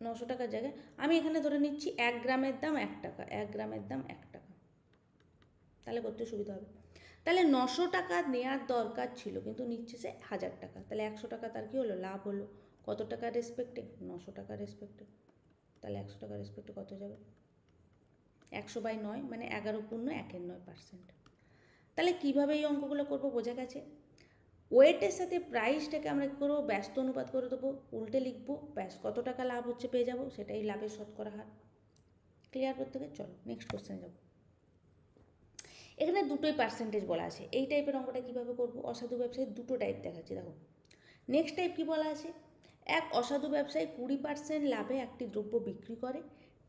900 টাকার জায়গায় আমি এখানে ধরে নিচ্ছি 1 গ্রামের দাম 1 টাকা, 1 গ্রামের দাম 1 টাকা, তাহলে করতে সুবিধা হবে। তাহলে 900 টাকা নেওয়ার দরকার ছিল, কিন্তু নিচ্ছে সে 1000 টাকা, তাহলে 100 টাকা তার কী হলো, লাভ হলো। কত টাকার রেসপেক্টে, 900 টাকার রেসপেক্টে, তাহলে 100 টাকার রেসপেক্টে কত যাবে, 100/9 মানে 11.1%। তাহলে কীভাবে এই অঙ্কগুলো করবো বোঝা গেছে। ওয়েটের সাথে প্রাইসটাকে আমরা কী করবো, ব্যস্ত অনুপাত করে দেবো, উল্টে লিখবো, ব্যাস কত টাকা লাভ হচ্ছে পেয়ে যাবো, সেটাই লাভের শতকরা হার। ক্লিয়ার করতে হবে, চলো নেক্সট কোশ্চেনে যাবো। এখানে দুটোই পার্সেন্টেজ বলা আছে। এই টাইপের অঙ্কটা কীভাবে করবো, অসাধু ব্যবসায়ী দুটো টাইপ দেখাচ্ছি, দেখো। নেক্সট টাইপ কী বলা আছে, এক অসাধু ব্যবসায়ী 20% লাভে একটি দ্রব্য বিক্রি করে,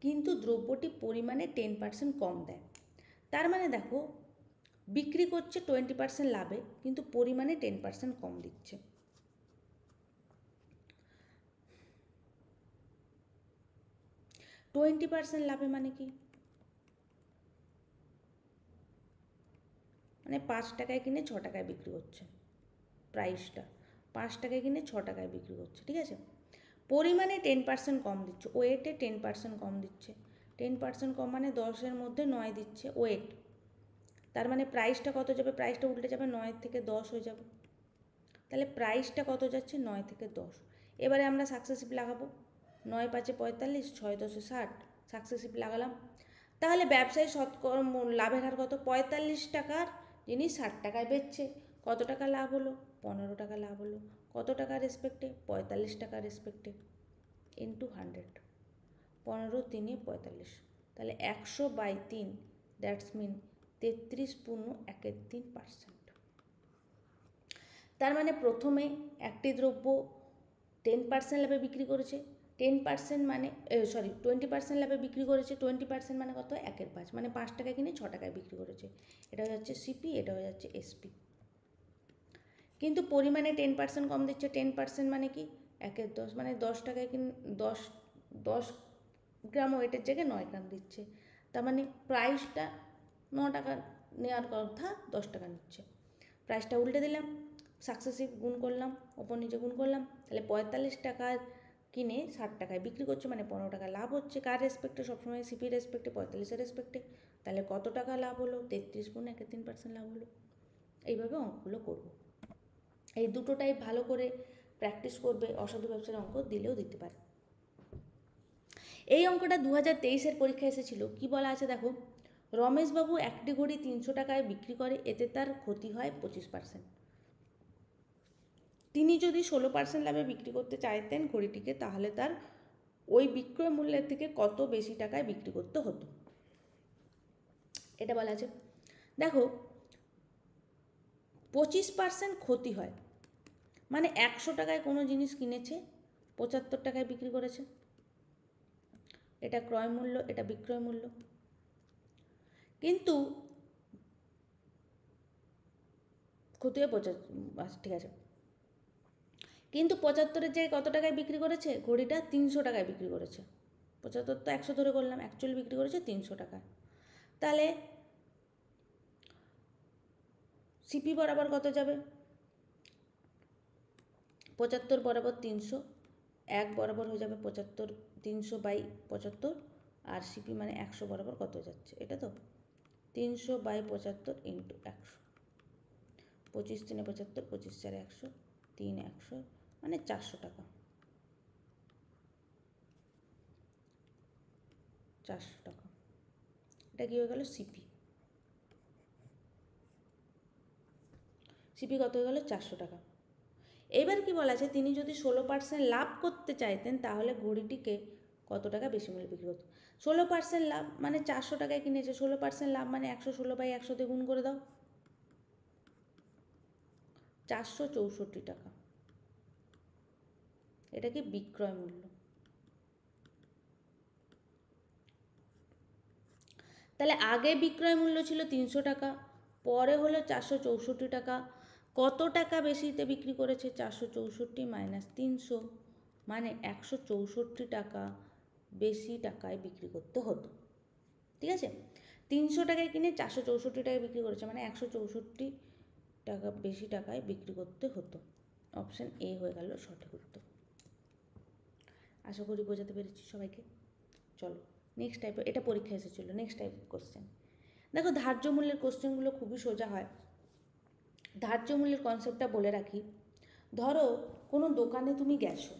কিন্তু দ্রব্যটি পরিমাণে 10% কম দেয়। তার মানে দেখো, বিক্রি করছে 20% লাভে, কিন্তু পরিমাণে 10% কম দিচ্ছে। %20 লাভে মানে কি, মানে 5 টাকায় কিনে 6 টাকায় বিক্রি করছে, প্রাইসটা 5 টাকায় কিনে 6 টাকায় বিক্রি করছে, ঠিক আছে। পরিমাণে 10% কম দিচ্ছে, ওয়েটে 10% কম দিচ্ছে, 10% কম মানে 10-এর মধ্যে 9 দিচ্ছে ওয়েট, তার মানে প্রাইসটা কত যাবে, প্রাইসটা উল্টে যাবে, 9 থেকে 10 হয়ে যাবে। তাহলে প্রাইসটা কত যাচ্ছে, 9 থেকে 10। এবারে আমরা সাকসেসিভ লাগাবো, 9 5 45, 6 10 60, সাকসেসিভ লাগালাম। তাহলে ব্যবসায়ী শতকরা লাভের হার কত, 45 টাকার জিনিস 60 টাকায় বেচছে, কত টাকা লাভ হলো, 15 টাকা লাভ হলো। কত টাকার রেসপেক্টে, 45 টাকার রেসপেক্টে, ইন্টু 100, 15 3 45, তাহলে 100/3, দ্যাটস মিন 33.13%। তার মানে প্রথমে একটি দ্রব্য 10% লাভে বিক্রি করেছে, 10% মানে 20% লাভে বিক্রি করেছে। 20% মানে কত? 1/5, মানে 5 টাকায় কিনে 6 টাকায় বিক্রি করেছে। এটা হয়ে যাচ্ছে সিপি, এটা হয়ে যাচ্ছে এসপি। কিন্তু পরিমাণে 10% কম দিচ্ছে। 10% মানে কি? 1/10, মানে 10 টাকায় 10 গ্রাম ওয়েটের জায়গায় 9 গ্রাম দিচ্ছে। তার মানে প্রাইসটা 9 টাকা নেওয়ার কথা 10 টাকা নিচ্ছে। প্রাইসটা উল্টে দিলাম, সাকসেসিভ গুণ করলাম, ওপর নিচে গুণ করলাম, তাহলে 45 টাকার কিনে 60 টাকায় বিক্রি করছে, মানে 15 টাকা লাভ হচ্ছে। কার রেসপেক্টে? সবসময় সিপির রেসপেক্টে, 45-এর রেসপেক্টে। তাহলে কত টাকা লাভ হলো? 33 গুণ 3% লাভ হলো। এইভাবে অঙ্কগুলো করবো। এই দুটোটাই ভালো করে প্র্যাকটিস করবে। অসাধু ব্যবসার অঙ্ক দিলেও দিতে পারে। এই অঙ্কটা 2023-এর পরীক্ষায় এসেছিল। কি বলা আছে দেখো, রমেশবাবু একটি ঘড়ি 300 টাকায় বিক্রি করে, এতে তার ক্ষতি হয় 25%। তিনি যদি 16% লাভে বিক্রি করতে চাইতেন ঘড়িটিকে, তাহলে তার ওই বিক্রয় মূল্যের থেকে কত বেশি টাকায় বিক্রি করতে হতো, এটা বলা আছে। দেখো 25% ক্ষতি হয়, মানে 100 টাকায় কোনো জিনিস কিনেছে, 75 টাকায় বিক্রি করেছে। এটা ক্রয় মূল্য, এটা বিক্রয় মূল্য। কিন্তু ক্ষতি হয় 75, ঠিক আছে। কিন্তু 75-এর জায়গায় কত টাকায় বিক্রি করেছে? ঘড়িটা 300 টাকায় বিক্রি করেছে। 75 তো 100 ধরে করলাম, অ্যাকচুয়ালি বিক্রি করেছে 300 টাকায়। তাহলে সিপি বরাবর কত যাবে? 75 বরাবর 300, 1 বরাবর হয়ে যাবে 75, 300/75, আর সিপি মানে 100 বরাবর কত যাচ্ছে? এটা তো 300/75 ইন্টু 100, 25 3 75, 25 4 100, 3 100, মানে 400 টাকা। 400 টাকা, এটা কী হয়ে গেল? সিপি। সিপি কত হয়ে গেল? 400 টাকা। এবার কি বলা আছে, তিনি যদি 16% লাভ করতে চাইতেন, তাহলে ঘড়িটিকে কত টাকা বেশি মূল্যে বিক্রি করতো। 16% লাভ মানে 400 টাকায় কিনেছে, 16% লাভ মানে 116/100 গুণ করে দাও, 464 টাকা। এটা কি? বিক্রয় মূল্য। তাহলে আগে বিক্রয় মূল্য ছিল 300 টাকা, পরে হলো 464 টাকা। কত টাকা বেশিতে বিক্রি করেছে? 464 মাইনাস 300, মানে 164 টাকা বেশি টাকায় বিক্রি করতে হতো। ঠিক আছে, 300 টাকায় কিনে 464 টাকায় বিক্রি করেছে, মানে 164 টাকা বেশি টাকায় বিক্রি করতে হতো। অপশান এ হয়ে গেল সঠিক উত্তর। আশা করি বোঝাতে পেরেছি সবাইকে। চলো নেক্সট টাইপ, এটা পরীক্ষা এসেছিলো। নেক্সট টাইপ কোশ্চেন দেখো, ধার্য মূল্যের কোশ্চেনগুলো খুবই সোজা হয়। ধার্য মূল্যের কনসেপ্টটা বলে রাখি। ধরো কোনো দোকানে তুমি গেছো,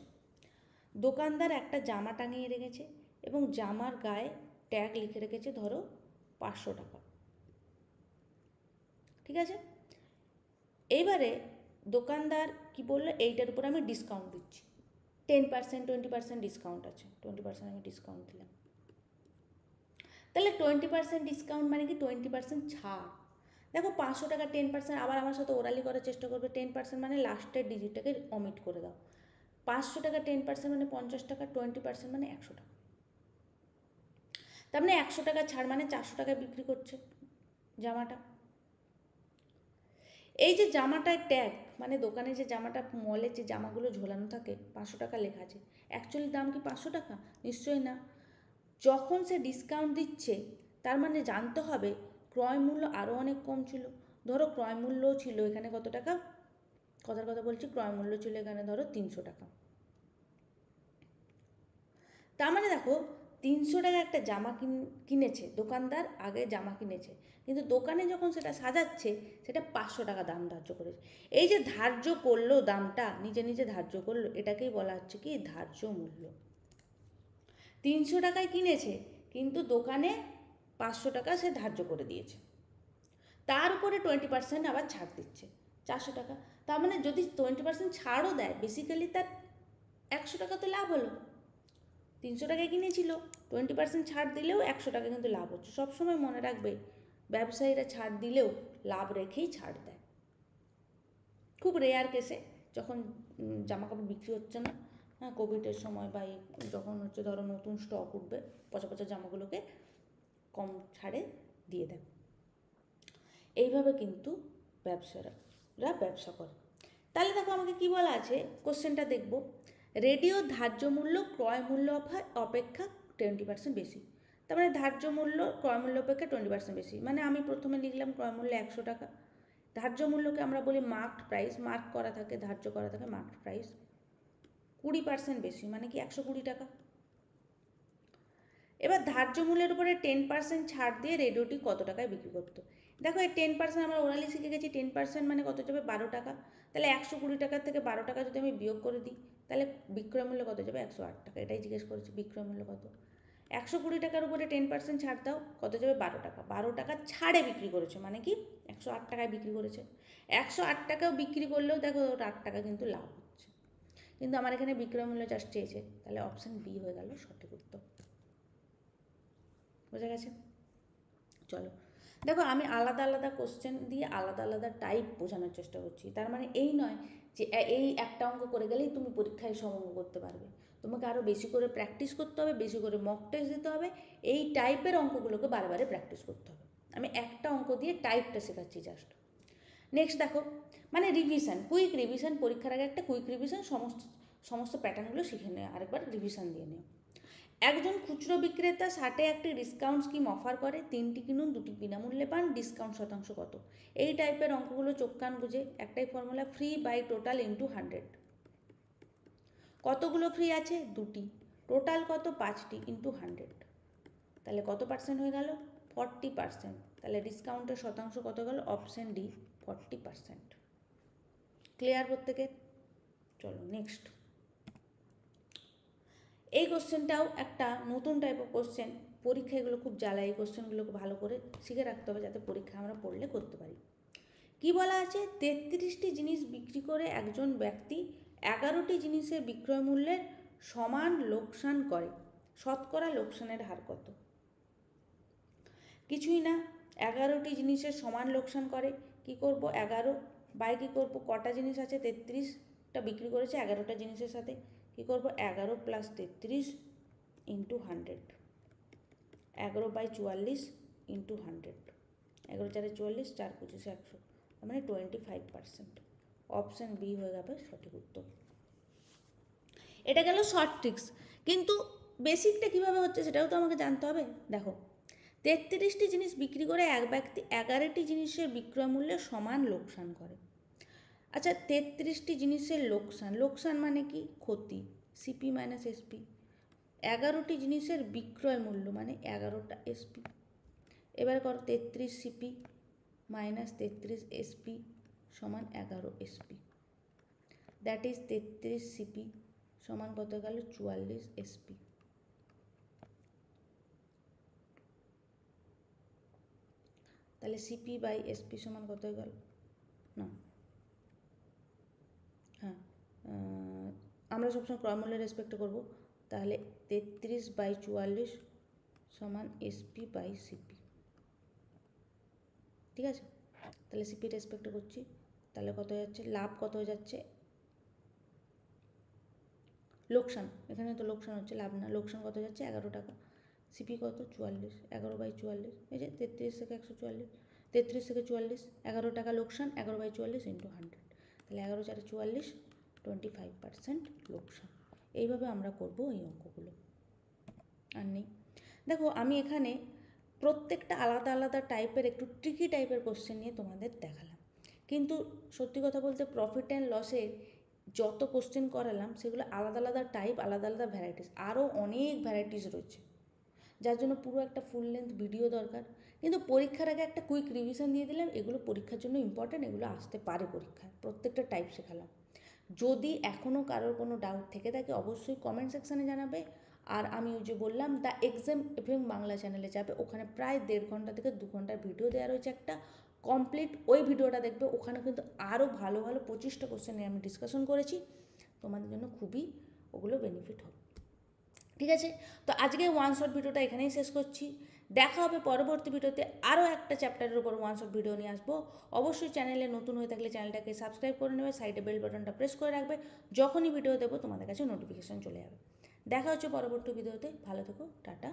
দোকানদার একটা জামা টাঙিয়ে রেখেছে এবং জামার গায়ে ট্যাগ লিখে রেখেছে ধরো 500 টাকা। ঠিক আছে, এইবারে দোকানদার কি বললো, এইটার উপর আমি ডিসকাউন্ট দিচ্ছি, 10% 20% ডিসকাউন্ট আছে, 20% আমি ডিসকাউন্ট দিলাম। তাহলে 20% ডিসকাউন্ট মানে কি? 20% ছাড়। দেখো 500 টাকা 10%, আবার আমার সাথে ওরালি করার চেষ্টা করবে। 10% মানে লাস্টের ডিজিটটাকে অমিট করে দাও। 500 টাকা 10% মানে 50 টাকা, 20% মানে 100 টাকা। তার মানে 100 টাকা ছাড় মানে 400 টাকায় বিক্রি করছে জামাটা। এই যে জামাটার ট্যাগ, মানে দোকানে যে জামাটা, মলে যে জামাগুলো ঝোলানো থাকে 500 টাকা লেখা আছে, অ্যাকচুয়ালি দাম কি 500 টাকা? নিশ্চয়ই না। যখন সে ডিসকাউন্ট দিচ্ছে, তার মানে জানতে হবে ক্রয় মূল্য আরও অনেক কম ছিল। ধরো ক্রয় মূল্যও ছিল এখানে কত টাকা, কথার কথা বলছি, ক্রয় মূল্য ছিল এখানে ধরো 300 টাকা। তার মানে দেখো 300 টাকা একটা জামা কিনেছে দোকানদার, আগে জামা কিনেছে, কিন্তু দোকানে যখন সেটা সাজাচ্ছে সেটা 500 টাকা দাম ধার্য করেছে। এই যে ধার্য করলো দামটা, নিজে নিজে ধার্য করলো, এটাকেই বলা হচ্ছে কি? ধার্য মূল্য। 300 টাকায় কিনেছে, কিন্তু দোকানে 500 টাকা সে ধার্য করে দিয়েছে, তার উপরে 20% আবার ছাড় দিচ্ছে 400 টাকা। তার মানে যদি 20% ছাড়ও দেয়, বেসিক্যালি তার 100 টাকা তো লাভ হলো। 300 টাকায় কিনেছিল, 20% ছাড় দিলেও 100 টাকা কিন্তু লাভ হচ্ছে। সবসময় মনে রাখবে, ব্যবসায়ীরা ছাড় দিলেও লাভ রেখেই ছাড় দেয়। খুব রেয়ার কেসে, যখন জামা কাপড় বিক্রি হচ্ছে না, হ্যাঁ, কোভিডের সময় বা যখন হচ্ছে ধরো নতুন স্টক উঠবে, পচা পচা জামাগুলোকে কম ছাড়ে দিয়ে দেয়। এইভাবে কিন্তু ব্যবসারা ব্যবসা করে। তাহলে দেখো আমাকে কি বলা আছে, কোশ্চেনটা দেখব, রেডিও ধার্য মূল্য ক্রয় মূল্য অপেক্ষা 20% বেশি। তার মানে ধার্য মূল্য ক্রয় মূল্য অপেক্ষা 20% বেশি, মানে আমি প্রথমে লিখলাম ক্রয় মূল্য 100 টাকা, ধার্য মূল্যকে আমরা বলি মার্কড প্রাইস, মার্ক করা থাকে, ধার্য করা থাকে মার্কড প্রাইস, 20% বেশি মানে কি 120 টাকা। এবার ধার্য মূল্যের উপরে 10% ছাড় দিয়ে রেডিওটি কত টাকায় বিক্রি করতো। দেখো এই 10% আমরা ওরালি শিখে গেছি, 10% মানে কত যাবে 12 টাকা। তাহলে 120 টাকার থেকে 12 টাকা যদি আমি বিয়োগ করে দিই, তাহলে বিক্রয় মূল্য কত যাবে 108 টাকা। এটাই জিজ্ঞেস করেছি, বিক্রয় মূল্য কত। 120 টাকার উপরে 10% ছাড় দাও, কত যাবে 12 টাকা। 12 টাকা ছাড়ে বিক্রি করেছে মানে কি 108 টাকায় বিক্রি করেছে। 108 টাকাও বিক্রি করলেও দেখো 8 টাকা কিন্তু লাভ হচ্ছে, কিন্তু আমার এখানে বিক্রয় মূল্য জাস্ট চেয়েছে, তাহলে অপশান বি হয়ে গেল সঠিক উত্তর। বোঝা গেছে? চলো দেখো, আমি আলাদা আলাদা কোশ্চেন দিয়ে আলাদা আলাদা টাইপ বোঝানোর চেষ্টা করছি। তার মানে এই নয় যে এই একটা অঙ্ক করে গেলেই তুমি পরীক্ষায় সব অঙ্ক করতে পারবে, তোমাকে আরও বেশি করে প্র্যাকটিস করতে হবে, বেশি করে মক টেস্ট দিতে হবে, এই টাইপের অঙ্কগুলোকে বারে বারে প্র্যাকটিস করতে হবে। আমি একটা অঙ্ক দিয়ে টাইপটা শেখাচ্ছি জাস্ট। নেক্সট দেখো, মানে রিভিশন, কুইক রিভিশন, পরীক্ষার আগে একটা কুইক রিভিশন, সমস্ত প্যাটার্নগুলো শিখে নেওয়া, আরেকবার রিভিশন দিয়ে নেওয়া। একজন খুচরো বিক্রেতা 60-এ একটি ডিসকাউন্ট স্কিম অফার করে, 3টি কিনুন 2টি বিনামূল্যে পান, ডিসকাউন্ট শতাংশ কত। এই টাইপের অঙ্কগুলো চোখ কান বুঝে, একটাই formula, free by total into 100। কতগুলো ফ্রি আছে 2টি, টোটাল কত 5টি ইন্টু 100, তাহলে কত পার্সেন্ট হয়ে গেল 40%। তাহলে ডিসকাউন্টের শতাংশ কত গেল, অপশান ডি 40%। ক্লিয়ার প্রত্যেকে? চলো নেক্সট। এই কোশ্চেনটাও একটা নতুন টাইপ অফ কোশ্চেন, পরীক্ষা এগুলো খুব জ্বালা, এই কোশ্চেনগুলোকে ভালো করে শিখে রাখতে হবে যাতে পরীক্ষা আমরা পড়লে করতে পারি। কি বলা আছে, 33টি জিনিস বিক্রি করে একজন ব্যক্তি 11টি জিনিসের বিক্রয় মূল্যের সমান লোকসান করে, শতকরা লোকসানের হার কত। কিছুই না, 11টি জিনিসের সমান লোকসান করে, কি করব 11 বাই কী করবো, কটা জিনিস আছে 33টা বিক্রি করেছে 11টা জিনিসের সাথে, কি করব 11 প্লাস 33 ইন্টু 100, 11 বাই 44 ইন্টু 100, 11 4 44, 4 25 100, তার মানে 25%। অপশান বি হয়ে যাবে সঠিক উত্তর। এটা গেল শর্ট ট্রিক্স, কিন্তু বেসিকটা কীভাবে হচ্ছে সেটাও তো আমাকে জানতে হবে। দেখো, 33টি জিনিস বিক্রি করে এক ব্যক্তি 11টি জিনিসের বিক্রয় মূল্যে সমান লোকসান করে। আচ্ছা, 33টি জিনিসের লোকসান, লোকসান মানে কি ক্ষতি, সিপি মাইনাস এসপি। 11টি জিনিসের বিক্রয় মূল্য মানে 11টা এসপি। এবার করো 33 সিপি মাইনাস 33 এসপি সমান 11 এসপি, দ্যাট ইজ 33 সিপি সমান কত গেল 44 এসপি। তাহলে সিপি বাই এসপি সমান কত হয়ে গেল, না হ্যাঁ আমরা সবসময় ক্রয় মূল্যের রেসপেক্টে করবো, তাহলে 33 বাই 44 সমান এসপি বাই সিপি। ঠিক আছে, তাহলে সিপি রেসপেক্টে করছি, তাহলে কত হয়ে যাচ্ছে, লাভ কত হয়ে যাচ্ছে, লোকসান, এখানে তো লোকসান হচ্ছে লাভ না, লোকসান কত যাচ্ছে 11 টাকা, সিপি কত 44, 11 বাই 44, এই যে 33 থেকে 144, 33 থেকে 44, 11 টাকা লোকসান, 11 বাই 44 ইন্টু 100, তাহলে 11 4 44, 25% লোকসান। এইভাবে আমরা করব এই অঙ্কগুলো। আর নেই, দেখো আমি এখানে প্রত্যেকটা আলাদা আলাদা টাইপের একটু ট্রিকি টাইপের কোশ্চেন নিয়ে তোমাদের দেখালাম, কিন্তু সত্যি কথা বলতে প্রফিট অ্যান্ড লসের যত কোশ্চেন করালাম সেগুলো আলাদা আলাদা টাইপ, আলাদা আলাদা ভ্যারাইটিস, আরও অনেক ভ্যারাইটিস রয়েছে, যার জন্য পুরো একটা ফুল লেন্থ ভিডিও দরকার। কিন্তু পরীক্ষার আগে একটা কুইক রিভিশন দিয়ে দিলাম, এগুলো পরীক্ষার জন্য ইম্পর্ট্যান্ট, এগুলো আসতে পারে পরীক্ষায়, প্রত্যেকটা টাইপ শেখালাম। যদি এখনও কারোর কোনো ডাউট থেকে থাকে অবশ্যই কমেন্ট সেকশানে জানাবে। আর আমি ওই যে বললাম দ্য এক্সাম এফএম বাংলা চ্যানেলে যাবে, ওখানে প্রায় 1.5 ঘন্টা থেকে 2 ঘন্টার ভিডিও দেওয়া রয়েছে একটা কমপ্লিট, ওই ভিডিওটা দেখবে, ওখানে কিন্তু আরও ভালো ভালো 25টা কোশ্চেন নিয়ে আমি ডিসকাশন করেছি, তোমাদের জন্য খুবই ওগুলো বেনিফিট হবে। ঠিক আছে, তো আজকে ওয়ান শট ভিডিওটা এখানেই শেষ করছি। দেখা হবে পরবর্তী ভিডিওতে, আরও একটা চ্যাপ্টারের উপর ওয়ান শট ভিডিও নিয়ে আসবো। অবশ্যই চ্যানেলে নতুন হয়ে থাকলে চ্যানেলটাকে সাবস্ক্রাইব করে নেবে, সাইডে বেল বাটনটা প্রেস করে রাখবে, যখনই ভিডিও দেবো তোমাদের কাছে নোটিফিকেশান চলে যাবে। দেখা হচ্ছে পরবর্তী ভিডিওতে, ভালো থেকো, টাটা।